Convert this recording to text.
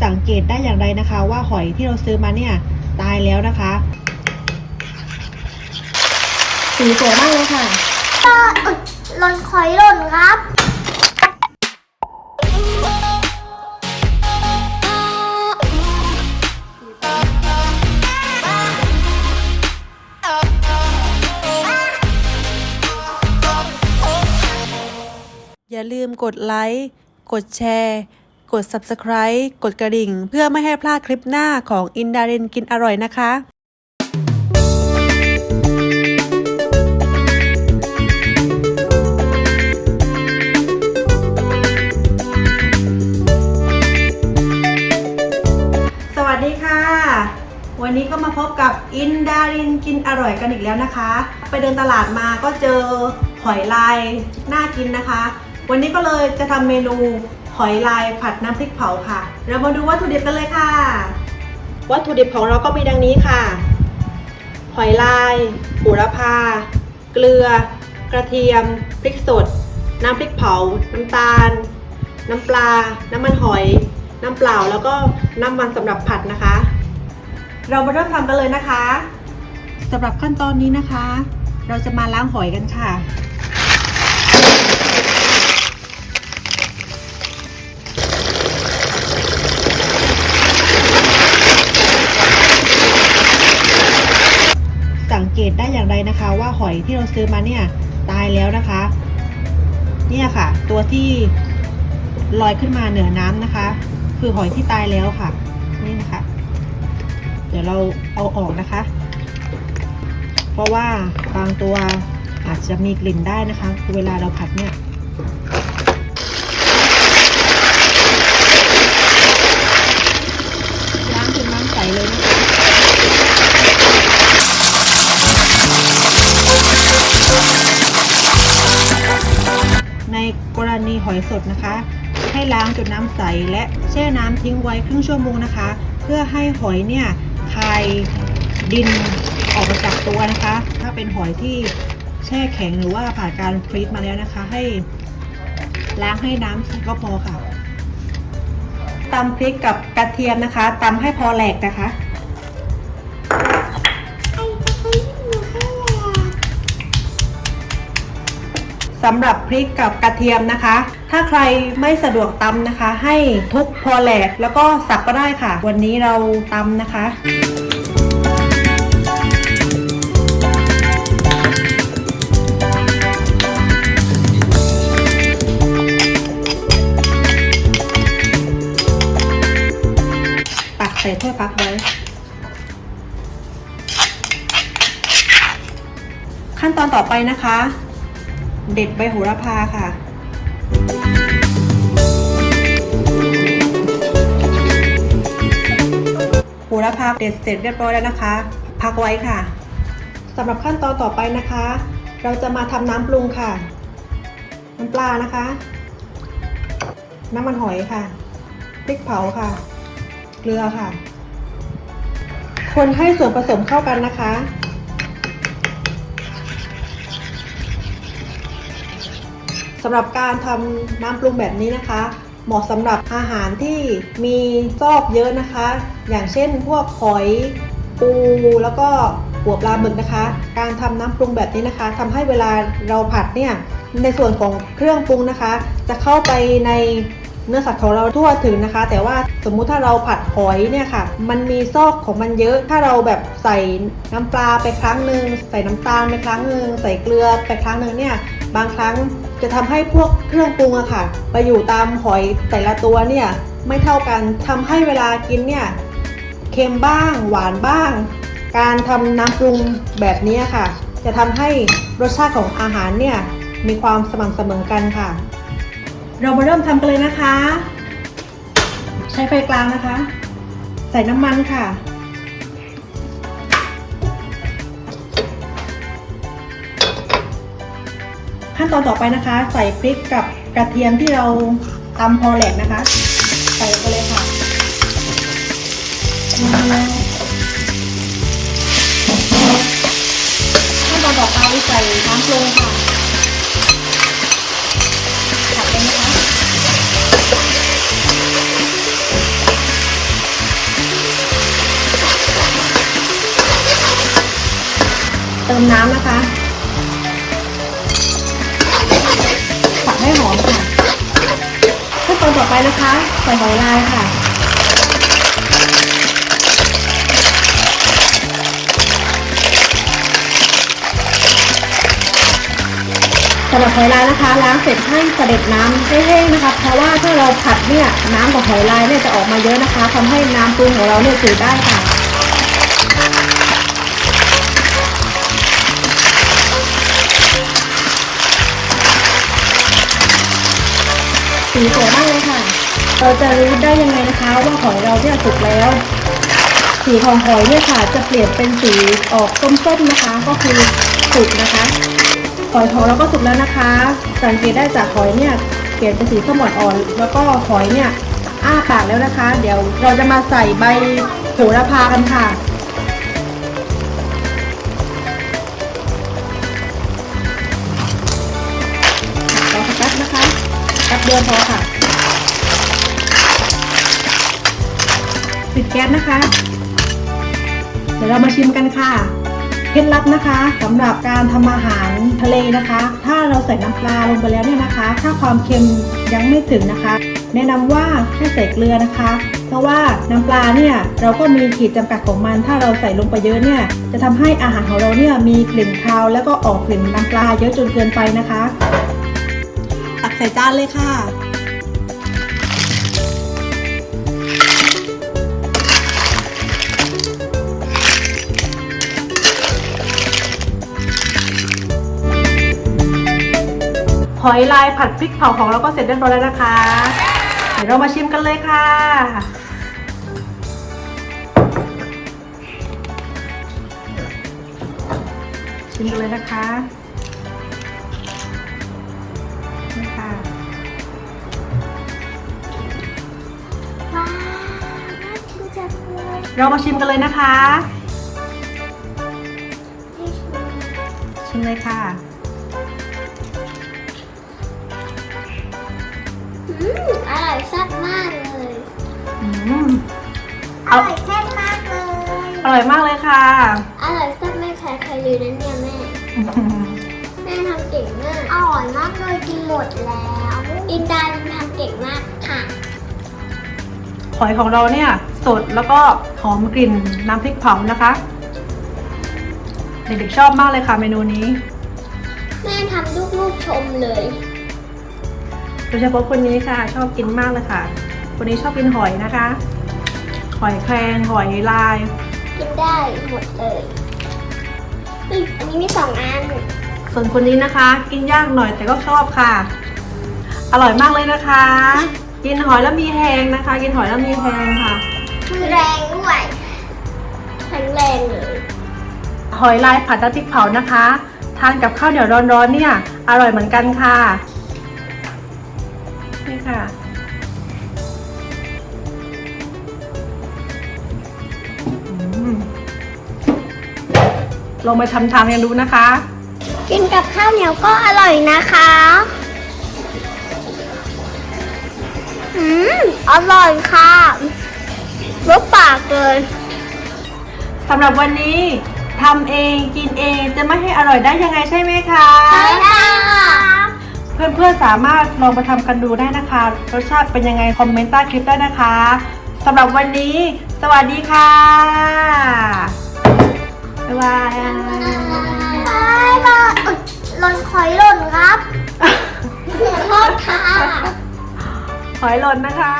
สังเกตได้อย่างไรนะคะว่าหอยที่เราซื้อมาเนี่ยตายแล้วนะคะสีสวยมากเลยค่ะหล่นหอยหล่นครับอย่าลืมกดไลค์ กดแชร์ กด Subscribe กดกระดิ่งเพื่อไม่ให้พลาดคลิปหน้าของอินดารินกินอร่อยนะคะสวัสดีค่ะวันนี้ก็มาพบกับอินดารินกินอร่อยกันอีกแล้วนะคะไปเดินตลาดมาก็เจอหอยลายน่ากินนะคะวันนี้ก็เลยจะทำเมนูหอยลายผัดน้ำพริกเผาค่ะเรามาดูวัตถุดิบกันเลยค่ะวัตถุดิบของเราก็มีดังนี้ค่ะหอยลายโหระพาเกลือกระเทียมพริกสดน้ำพริกเผาน้ำตาลน้ำปลาน้ำมันหอยน้ำเปล่าแล้วก็น้ำมันสำหรับผัดนะคะเรามาเริ่มทำกันเลยนะคะสำหรับขั้นตอนนี้นะคะเราจะมาล้างหอยกันค่ะสังเกตได้อย่างไรนะคะว่าหอยที่เราซื้อมาเนี่ยตายแล้วนะคะเนี่ยค่ะตัวที่ลอยขึ้นมาเหนือน้ำนะคะคือหอยที่ตายแล้วค่ะนี่นะคะเดี๋ยวเราเอาออกนะคะเพราะว่าบางตัวอาจจะมีกลิ่นได้นะคะเวลาเราผัดเนี่ยล้างจนน้ำใสเลยนะคะในกรณีหอยสดนะคะให้ล้างจนน้ำใสและแช่น้ำทิ้งไว้ครึ่งชั่วโมงนะคะเพื่อให้หอยเนี่ยคายดินออกมาจากตัวนะคะถ้าเป็นหอยที่แช่แข็งหรือว่าผ่านการฟรีซมาแล้วนะคะให้ล้างให้น้ำก็พอค่ะตำพริกกับกระเทียมนะคะตำให้พอแหลกนะคะสำหรับพริกกับกระเทียมนะคะถ้าใครไม่สะดวกตำนะคะให้ทุบพอแหลกแล้วก็สับก็ได้ค่ะวันนี้เราตำนะคะตักใส่ถ้วยพักไว้ขั้นตอนต่อไปนะคะเด็ดใบโหระพาค่ะโหระพาเด็ดเสร็จเรียบร้อยแล้วนะคะพักไว้ค่ะสำหรับขั้นตอนต่อไปนะคะเราจะมาทำน้ำปรุงค่ะน้ำปลานะคะน้ำมันหอยค่ะพริกเผาค่ะเกลือค่ะคนให้ส่วนผสมเข้ากันนะคะสำหรับการทำน้ำปรุงแบบนี้นะคะเหมาะสำหรับอาหารที่มีซอกเยอะนะคะอย่างเช่นพวกหอยปูแล้วก็หัวปลาหมึกนะคะการทำน้ำปรุงแบบนี้นะคะทำให้เวลาเราผัดเนี่ยในส่วนของเครื่องปรุงนะคะจะเข้าไปในเนื้อสัตว์ของเราทั่วถึงนะคะแต่ว่าสมมุติถ้าเราผัดหอยเนี่ยค่ะมันมีซอกของมันเยอะถ้าเราแบบใส่น้ำปลาไปครั้งหนึ่งใส่น้ำตาลไปครั้งหนึ่งใส่เกลือไปครั้งหนึ่งเนี่ยบางครั้งจะทำให้พวกเครื่องปรุงอะค่ะไปอยู่ตามหอยแต่ละตัวเนี่ยไม่เท่ากันทำให้เวลากินเนี่ยเค็มบ้างหวานบ้างการทำน้ำปรุงแบบนี้ค่ะจะทำให้รสชาติของอาหารเนี่ยมีความสม่ำเสมอกันค่ะเรามาเริ่มทำกันเลยนะคะใช้ไฟกลางนะคะใส่น้ำมันค่ะขั้นตอนต่อไปนะคะใส่พริกกับกระเทียมที่เราตำพอแหลกนะคะใส่ไปเลยค่ะขั้นตอนต่อไปใส่น้ำปรุงค่ะผัดเลยนะคะ ติมน้ำนะคะผัดให้หอมค่ะขั้นตอนต่อไปนะคะใส่หอยลายค่ะสำหรับหอยลายนะคะล้างเสร็จให้เสด็จน้ำให้แห้งนะคะเพราะว่าถ้าเราผัดเนี่ยน้ำกับหอยลายเนี่ยจะออกมาเยอะนะคะทำให้น้ำปรุงของเราเนี่ยจืดได้ค่ะสีสวยมากเลยค่ะเราจะรู้ได้ยังไงนะคะว่าหอยเราเนี่ยสุกแล้วสีของหอยเนี่ยค่ะจะเปลี่ยนเป็นสีออกส้มๆนะคะก็คือสุกนะคะหอยของเราก็สุกแล้วนะคะสังเกตได้จากหอยเนี่ยเปลี่ยนเป็นสีส้มอ่อนๆแล้วก็หอยเนี่ยอ้าปากแล้วนะคะเดี๋ยวเราจะมาใส่ใบโหระพากันค่ะรอสักแป๊บนะคะแป๊บเดียวพอค่ะปิดแก๊สนะคะเดี๋ยวเรามาชิมกันค่ะเคล็ดลับนะคะสำหรับการทำอาหารทะเลนะคะ ถ้าเราใส่น้ำปลาลงไปแล้วเนี่ยนะคะ ถ้าความเค็มยังไม่ถึงนะคะ แนะนำว่าให้ใส่เกลือนะคะ เพราะว่าน้ำปลาเนี่ยเราก็มีขีดจำกัดของมันถ้าเราใส่ลงไปเยอะเนี่ยจะทำให้อาหารของเราเนี่ยมีกลิ่นคาวแล้วก็ออกกลิ่นน้ำปลาเยอะจนเกินไปนะคะตักใส่จานเลยค่ะหอยลายผัดพริกเผาของเราก็เสร็จเรียบร้อยแล้วนะคะ เดี๋ยวเรามาชิมกันเลยค่ะ ชิมกันเลยนะคะนี่ค่ะ ว้าวน่ากินจังเลย เรามาชิมกันเลยนะคะ นี่คือ ชิมเลยค่ะ อร่อยแซ่บมากเลย อืม อร่อยแซ่บมากเลย อร่อยมากเลยค่ะ อร่อยแซ่บไม่แพ้ใครเลยนะเนี่ยแม่ แม่ทำเก่งมาก อร่อยมากเลยกินหมดแล้วอินดาทำเก่งมากค่ะ หอยของเราเนี่ยสดแล้วก็หอมกลิ่นน้ำพริกเผานะคะ เด็กๆชอบมากเลยค่ะเมนูนี้ แม่ทำลูกๆชมเลย โดยเฉพาะคนนี้ค่ะชอบกินมากเลยค่ะ คนนี้ชอบกินหอยนะคะ หอยแครงหอยลาย กินได้หมดเลยอันนี้มี2 อัน ส่วนคนนี้นะคะ กินยากหน่อยแต่ก็ชอบค่ะ อร่อยมากเลยนะคะ กินหอยแล้วมีแฮงนะคะ กินหอยแล้วมีแฮงค่ะ แรงด้วยแข็งแรงเลย หอยลายผัดน้ำพริกเผานะคะทานกับข้าวเหนียวร้อนๆเนี่ยอร่อยเหมือนกันค่ะนี่ค่ะลองมาทำทานกันดูนะคะ กินกับข้าวเหนียวก็อร่อยนะคะอร่อยค่ะรสปากเลย สำหรับวันนี้ทำเองกินเองจะไม่ให้อร่อยได้ยังไงใช่ไหมคะ ใช่ค่ะ เพื่อนๆสามารถลองไปทำกันดูได้นะคะรสชาติเป็นยังไงคอมเมนต์ใต้คลิปได้นะคะสำหรับวันนี้ สวัสดีค่ะบ๊ายบาย บายบายหล่นหอยหล่นครับโทษค่ะ หอยหล่นนะคะ